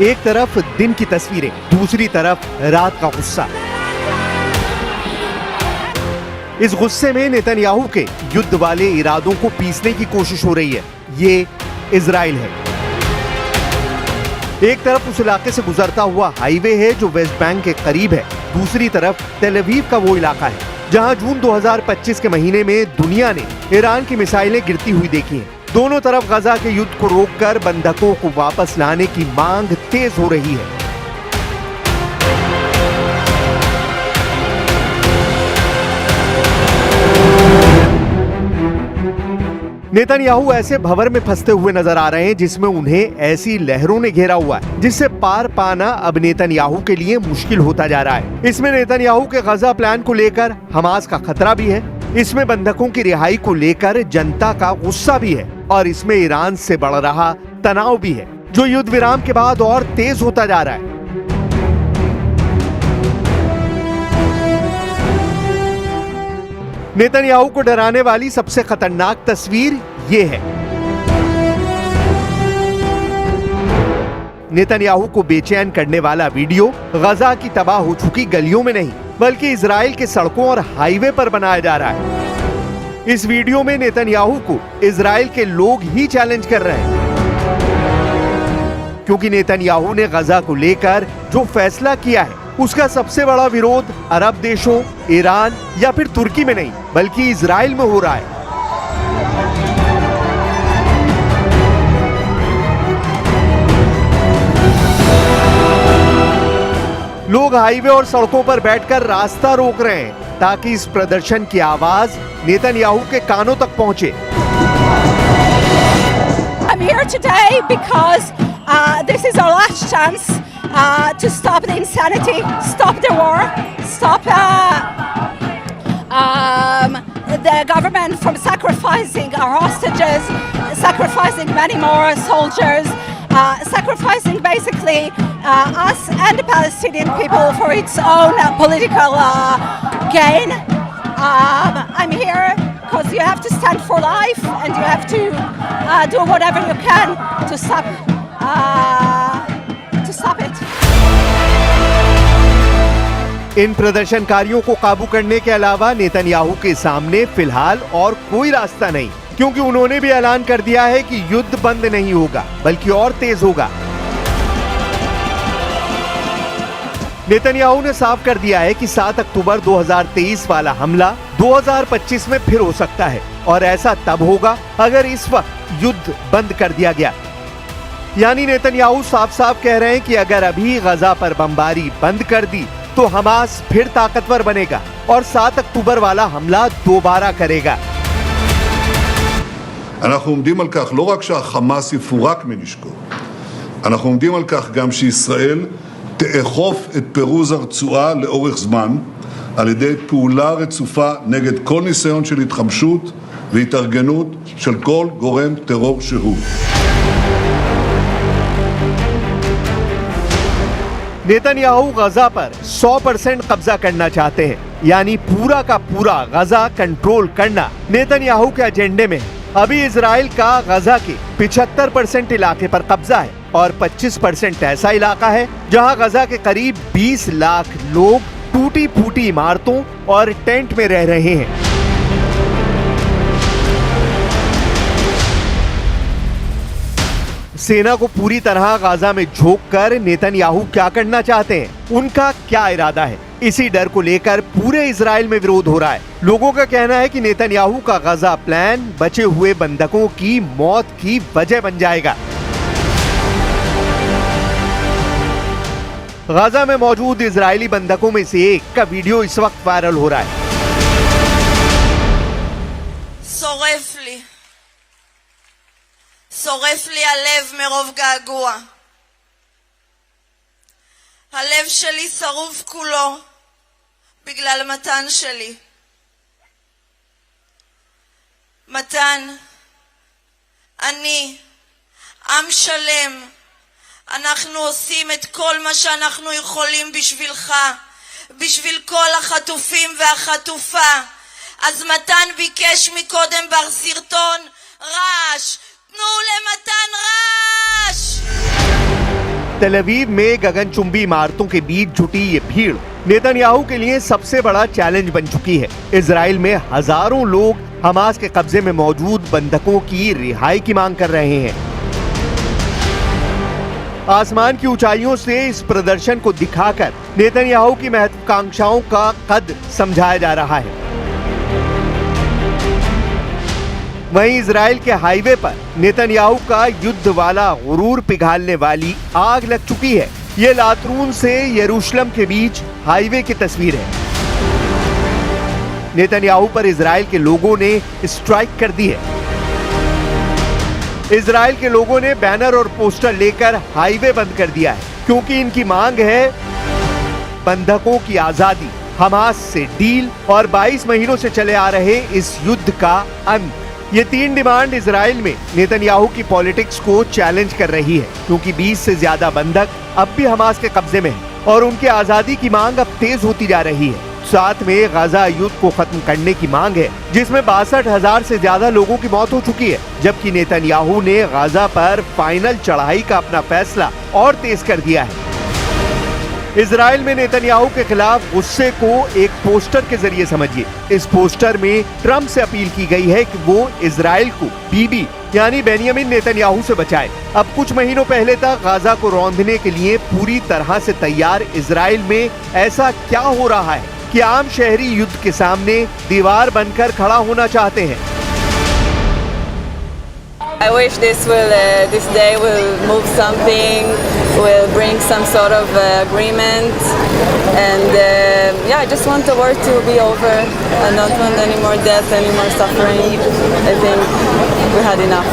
एक तरफ दिन की तस्वीरें, दूसरी तरफ रात का गुस्सा। इस गुस्से में नेतन्याहू के युद्ध वाले इरादों को पीसने की कोशिश हो रही है। ये इजराइल है। एक तरफ उस इलाके से गुजरता हुआ हाईवे है जो वेस्ट बैंक के करीब है, दूसरी तरफ तेल अवीव का वो इलाका है जहां जून 2025 के महीने में दुनिया ने ईरान की मिसाइलें गिरती हुई देखी हैं। दोनों तरफ गजा के युद्ध को रोककर बंधकों को वापस लाने की मांग तेज हो रही है। नेतन्याहू ऐसे भंवर में फंसते हुए नजर आ रहे हैं जिसमें उन्हें ऐसी लहरों ने घेरा हुआ है जिससे पार पाना अब नेतन्याहू के लिए मुश्किल होता जा रहा है। इसमें नेतन्याहू के गजा प्लान को लेकर हमास का खतरा भी है, इसमें बंधकों की रिहाई को लेकर जनता का गुस्सा भी है और इसमें ईरान से बढ़ रहा तनाव भी है जो युद्ध विराम के बाद और तेज होता जा रहा है। नेतन्याहू को डराने वाली सबसे खतरनाक तस्वीर ये है। नेतन्याहू को बेचैन करने वाला वीडियो गजा की तबाह हो चुकी गलियों में नहीं बल्कि इजराइल के सड़कों और हाईवे पर बनाया जा रहा है। इस वीडियो में नेतन्याहू को इजराइल के लोग ही चैलेंज कर रहे हैं क्योंकि नेतन्याहू ने गजा को लेकर जो फैसला किया है उसका सबसे बड़ा विरोध अरब देशों, ईरान या फिर तुर्की में नहीं बल्कि इजराइल में हो रहा है। लोग हाईवे और सड़कों पर बैठकर रास्ता रोक रहे हैं ताकि इस प्रदर्शन की आवाज नेतन्याहू के कानों तक पहुंचे। I'm here today because this is our last chance to stop the insanity, stop the war, stop the government from sacrificing our hostages, sacrificing many more soldiers, sacrificing basically us and the Palestinian people for its own political gain. I'm here because you have to stand for life and you have to do whatever you can to stop it. इन प्रदर्शनकारियों को काबू करने के अलावा Netanyahu के सामने फिलहाल और कोई रास्ता नहीं क्योंकि उन्होंने भी ऐलान कर दिया है कि युद्ध बंद नहीं होगा बल्कि और तेज होगा। नेतन्याहू ने साफ कर दिया है कि 7 अक्टूबर 2023 वाला हमला 2025 में फिर हो सकता है और ऐसा तब होगा अगर इस वक्त युद्ध बंद कर दिया गया। यानी नेतन्याहू साफ साफ कह रहे हैं कि अगर अभी गजा पर बमबारी बंद कर दी तो हमास फिर ताकतवर बनेगा और 7 अक्टूबर वाला हमला दोबारा करेगा। אנחנו עומדים על כך לא רק שהחמאס יפורק מנשקו, אנחנו עומדים על כך גם שישראל תאכוף את פירוז הרצועה לאורך זמן על ידי פעולה רצופה נגד כל ניסיון של התחמשות והתארגנות של כל גורם טרור שהוא. नेतन्याहू गजा पर 100% कब्जा करना चाहते हैं, यानी पूरा का पूरा गजा कंट्रोल करना नेतन्याहू के एजेंडे में है। अभी इजराइल का गजा के 75% इलाके पर कब्जा है और 25% ऐसा इलाका है जहां गजा के करीब 20 लाख लोग टूटी फूटी इमारतों और टेंट में रह रहे हैं। सेना को पूरी तरह गाजा में झोंककर नेतन्याहू क्या करना चाहते हैं, उनका क्या इरादा है, इसी डर को लेकर पूरे इजराइल में विरोध हो रहा है। लोगों का कहना है कि नेतन्याहू का गजा प्लान बचे हुए बंधकों की मौत की वजह बन जाएगा। गाजा में मौजूद इजरायली बंधकों में से एक का वीडियो इस वक्त वायरल हो रहा है। שורף לי הלב מרוב געגוע. הלב שלי שרוף כולו בגלל מתן שלי. מתן, אני, עם שלם, אנחנו עושים את כל מה שאנחנו יכולים בשבילך, בשביל כל החטופים והחטופה. אז מתן ביקש מקודם בסרטון רעש. תנו למתן רעש! तेल अवीव में गगनचुंबी इमारतों के बीच जुटी ये भीड़ नेतन्याहू के लिए सबसे बड़ा चैलेंज बन चुकी है। इजराइल में हजारों लोग हमास के कब्जे में मौजूद बंधकों की रिहाई की मांग कर रहे हैं। आसमान की ऊंचाइयों से इस प्रदर्शन को दिखाकर नेतन्याहू की महत्वाकांक्षाओं का कद समझाया जा रहा है। वहीं इजराइल के हाईवे पर नेतन्याहू का युद्ध वाला गुरूर पिघालने वाली आग लग चुकी है। ये लातरून से यरूशलेम के बीच हाईवे की तस्वीर है। नेतन्याहू पर इजराइल के लोगों ने स्ट्राइक कर दी है। इजराइल के लोगों ने बैनर और पोस्टर लेकर हाईवे बंद कर दिया है, क्योंकि इनकी मांग है बंधकों की आजादी, हमास से डील और 22 महीनों से चले आ रहे इस युद्ध का अंत। ये 3 डिमांड इजराइल में नेतन्याहू की पॉलिटिक्स को चैलेंज कर रही है, क्योंकि 20 से ज्यादा बंधक अब भी हमास के कब्जे में हैं और उनकी आजादी की मांग अब तेज होती जा रही है। साथ में गाजा युद्ध को खत्म करने की मांग है, जिसमें 62,000 से ज्यादा लोगों की मौत हो चुकी है, जबकि नेतन्याहू ने गाजा पर फाइनल चढ़ाई का अपना फैसला और तेज कर दिया है। इजराइल में नेतन्याहू के खिलाफ गुस्से को एक पोस्टर के जरिए समझिए। इस पोस्टर में ट्रंप से अपील की गई है कि वो इजराइल को बीबी यानी बेनियामिन नेतन्याहू से बचाए। अब कुछ महीनों पहले तक गाजा को रौंदने के लिए पूरी तरह से तैयार इजराइल में ऐसा क्या हो रहा है कि आम शहरी युद्ध के सामने दीवार बनकर खड़ा होना चाहते हैं। I wish this day will move something, will bring some sort of agreement, and I just want the war to be over. I don't want any more death, any more suffering. I think we had enough.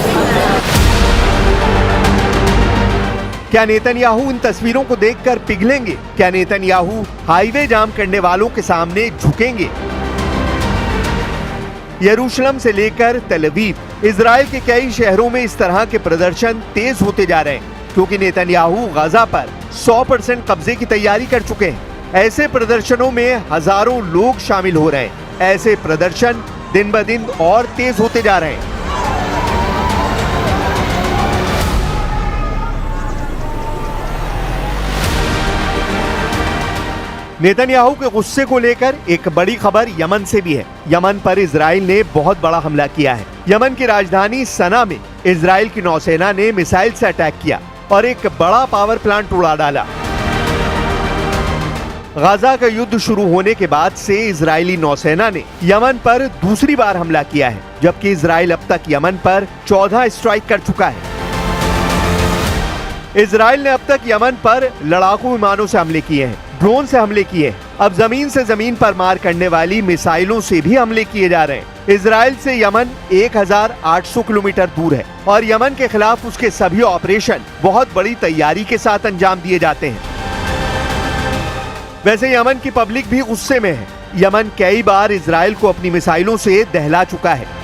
क्या Netanyahu इन तस्वीरों को देखकर पिघलेंगे? क्या Netanyahu highway जाम करने वालों के सामने झुकेंगे? यरूशलेम से लेकर तेल अवीव, इजराइल के कई शहरों में इस तरह के प्रदर्शन तेज होते जा रहे हैं, क्योंकि नेतन्याहू गाजा पर 100% कब्जे की तैयारी कर चुके हैं। ऐसे प्रदर्शनों में हजारों लोग शामिल हो रहे हैं। ऐसे प्रदर्शन दिन ब दिन और तेज होते जा रहे हैं। नेतन्याहू के गुस्से को लेकर एक बड़ी खबर यमन से भी है। यमन पर इजराइल ने बहुत बड़ा हमला किया है। यमन की राजधानी सना में इजराइल की नौसेना ने मिसाइल से अटैक किया और एक बड़ा पावर प्लांट उड़ा डाला। गाजा का युद्ध शुरू होने के बाद से इजरायली नौसेना ने यमन पर दूसरी बार हमला किया है, जबकि इजराइल अब तक यमन पर 14 स्ट्राइक कर चुका है। इजराइल ने अब तक यमन पर लड़ाकू विमानों से हमले किए हैं, ड्रोन से हमले किए, अब जमीन से जमीन पर मार करने वाली मिसाइलों से भी हमले किए जा रहे हैं। इजराइल से यमन 1800 किलोमीटर दूर है और यमन के खिलाफ उसके सभी ऑपरेशन बहुत बड़ी तैयारी के साथ अंजाम दिए जाते हैं। वैसे यमन की पब्लिक भी गुस्से में है। यमन कई बार इजराइल को अपनी मिसाइलों से दहला चुका है।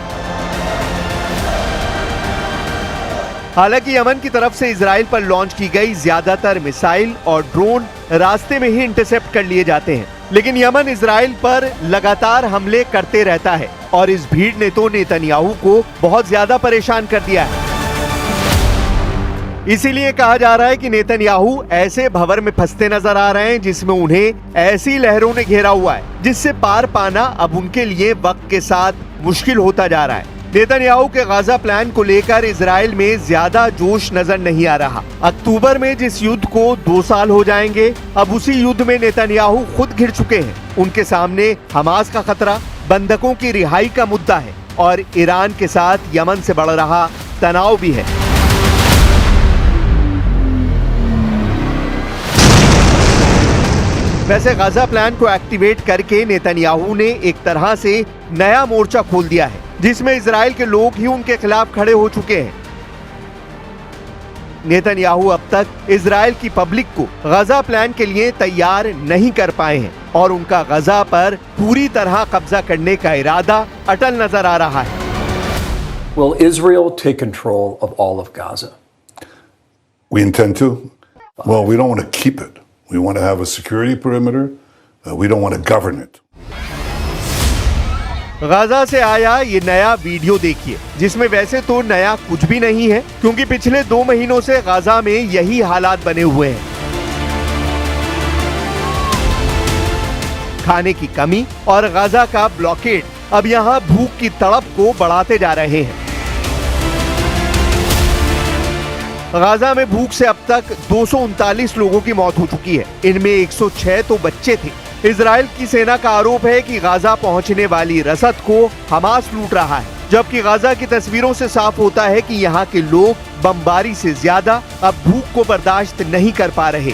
हालांकि यमन की तरफ से इजराइल पर लॉन्च की गई ज्यादातर मिसाइल और ड्रोन रास्ते में ही इंटरसेप्ट कर लिए जाते हैं, लेकिन यमन इजराइल पर लगातार हमले करते रहता है और इस भीड़ ने तो नेतन्याहू को बहुत ज्यादा परेशान कर दिया है। इसीलिए कहा जा रहा है कि नेतन्याहू ऐसे भंवर में फंसते नजर आ रहे हैं जिसमें उन्हें ऐसी लहरों ने घेरा हुआ है जिससे पार पाना अब उनके लिए वक्त के साथ मुश्किल होता जा रहा है। नेतन्याहू के गाजा प्लान को लेकर इजराइल में ज्यादा जोश नजर नहीं आ रहा। अक्टूबर में जिस युद्ध को 2 साल हो जाएंगे, अब उसी युद्ध में नेतन्याहू खुद घिर चुके हैं। उनके सामने हमास का खतरा, बंधकों की रिहाई का मुद्दा है और ईरान के साथ यमन से बढ़ रहा तनाव भी है। वैसे गाजा प्लान को एक्टिवेट करके नेतन्याहू ने एक तरह से नया मोर्चा खोल दिया है, जिसमें इजराइल के लोग ही उनके खिलाफ खड़े हो चुके हैं। नेतन्याहू अब तक इजराइल की पब्लिक को गाजा प्लान के लिए तैयार नहीं कर पाए हैं और उनका गाजा पर पूरी तरह कब्जा करने का इरादा अटल नजर आ रहा है। Will Israel take control of all of Gaza? We intend to. Well, we don't want to keep it. We want to have a security perimeter. We don't want to govern it. Gaza से आया ये नया video देखिए, जिसमें वैसे तो नया कुछ भी नहीं है, क्योंकि पिछले 2 महीनों से गाजा में यही हालात बने हुए हैं। खाने की कमी और गाजा का ब्लॉकेड अब यहाँ भूख की तड़प को बढ़ाते जा रहे हैं। गाजा में भूख से अब तक 239 लोगों की मौत हो चुकी है। इनमें 106 तो बच्चे थे। इजराइल की सेना का आरोप है कि गाजा पहुंचने वाली रसद को हमास लूट रहा है, जबकि गाजा की तस्वीरों से साफ होता है कि यहाँ के लोग बमबारी से ज्यादा अब भूख को बर्दाश्त नहीं कर पा रहे।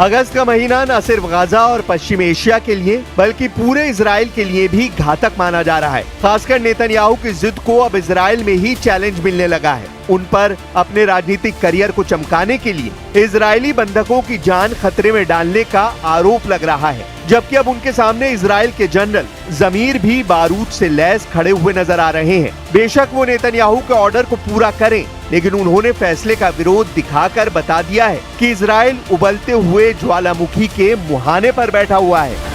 अगस्त का महीना न सिर्फ गाजा और पश्चिम एशिया के लिए बल्कि पूरे इजराइल के लिए भी घातक माना जा रहा है। खासकर नेतन्याहू की जिद को अब इजराइल में ही चैलेंज मिलने लगा है। उन पर अपने राजनीतिक करियर को चमकाने के लिए इजरायली बंधकों की जान खतरे में डालने का आरोप लग रहा है, जबकि अब उनके सामने इजराइल के जनरल जमीर भी बारूद से लैस खड़े हुए नजर आ रहे हैं। बेशक वो नेतन्याहू के ऑर्डर को पूरा करें, लेकिन उन्होंने फैसले का विरोध दिखाकर बता दिया है कि इजराइल उबलते हुए ज्वालामुखी के मुहाने पर बैठा हुआ है।